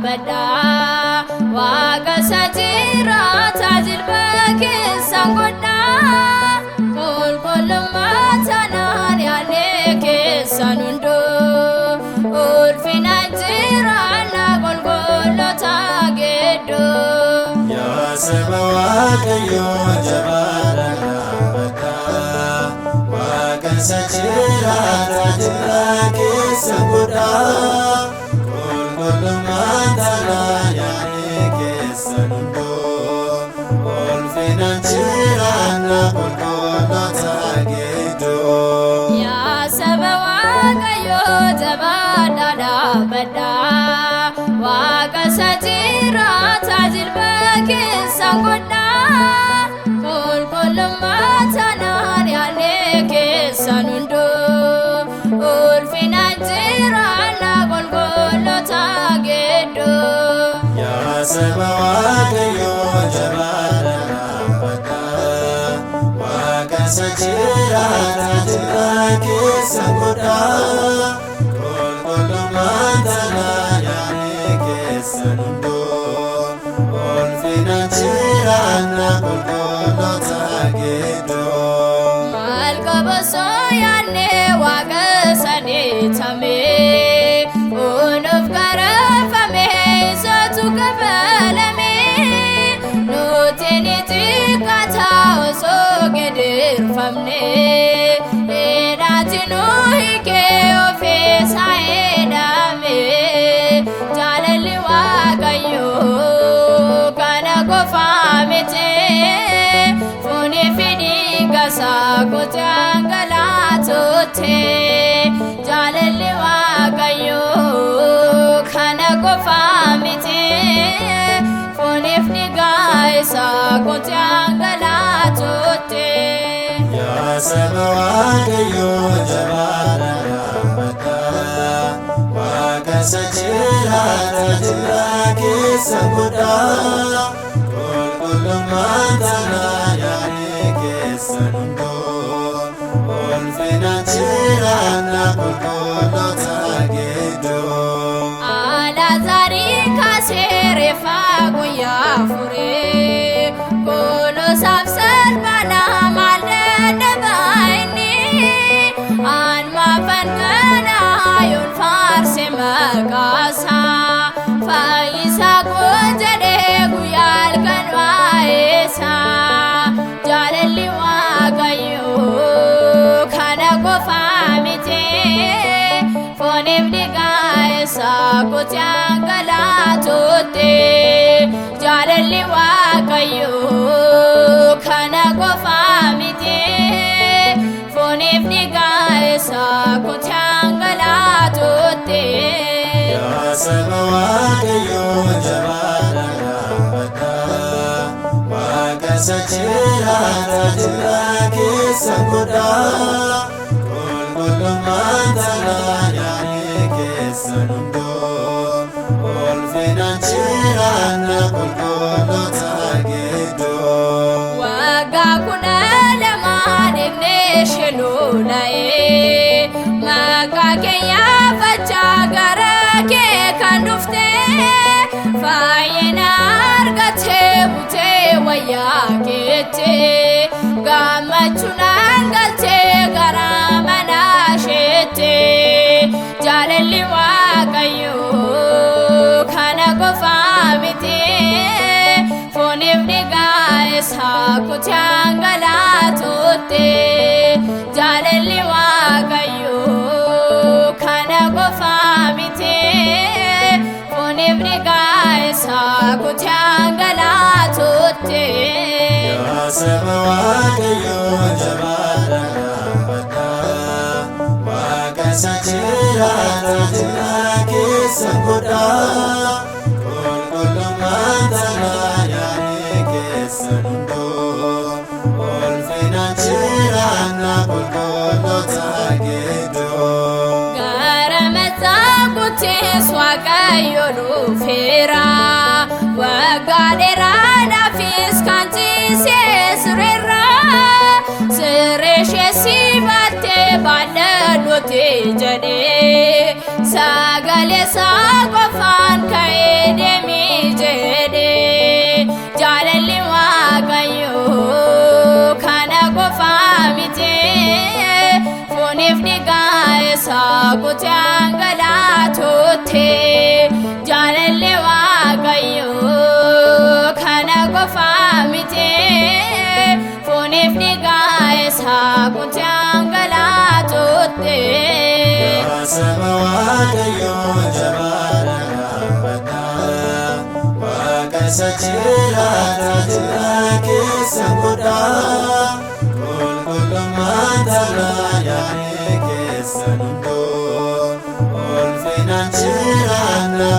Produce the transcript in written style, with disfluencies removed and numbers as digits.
bada waga sajira tajil bake sangoda kol kol matanan yale ke sanundo ul finajira na kol kol tagedo ya sabawa yo jabara bada waga sajira tajil bake sangoda waga sajira tajil bake sangoda kol kol matanan yale ke sanundo ul finajira na kol kol tagedo ya sabawa yo jabara bada waga sajira tajil bake sangoda kol kol matanan sanundo ol finajira na kol kol tagedo malkabaso yane waga sane tame unof garafame sotu kabalame nutini tikata oso gedir famne edatinu hike ofe saedame jalali wagayo kana kofamete funi fini gasa kutangala tote jalali wagayo kana kofamete funi fini gasa kutangala tote ya sabawa yo jabara bada waga sajira tajil bake sangoda kol kol matanan yale ke sanundo ol finajira na kol kol tagedo ala zari kasere fagoya fure kono sabsal bana malde baini an mafangana yon farse magasa faisa gojade guyal kanwaesa jalali wagayo kana ko famite fonem digaesa kutangala tote jalali wagayo kana ko famite fonem digaesa kutangala tote ya sabawa yo jabara bada waga sajira tajil bake sangoda kol kol matanan yale ke sanundo ol finajira na kol kol tagedo waga kuna lama degne shelulae maga kenya facha gara ke kandufte fayena argate bute waya kete gamachuna galte garamana shete jalali wagayo kana ko famite fonim digaesa kutangala tote jalali wagayo kana ko famite fonim digaesa kutangala tote ya sabawa yo jabara bada waga sajira tajil bake sangoda kol kol matanan yale ke sanundo ol ulfinanchiraanna qulqulloota gidduu. Gara Maxaaquuttis Waaqayyo dhufeera, waggaa dheeraadhaafis kan ciisee sireerra. Siree ishee si baattee baadhadhuuti jedhee, sagalee isaa qofaan ka'ee deemii jedhee. Jaalalli Waaqayyoo kana qofaa miti, fooniif dhiiga isaa kutee dhangalaatuutti. Jaalalli Waaqayyoo kana qofaa miti, fooniif dhiiga isaa kutee dhangalaatuutti. Yaa saba Waaqayyoo jabaadhaa dhaabbadhaa, Waaqa isa jiraata jira keessan godhaa. Qulqullummaan tablaa yaadni keessan hunduu, ulfinanchiraanna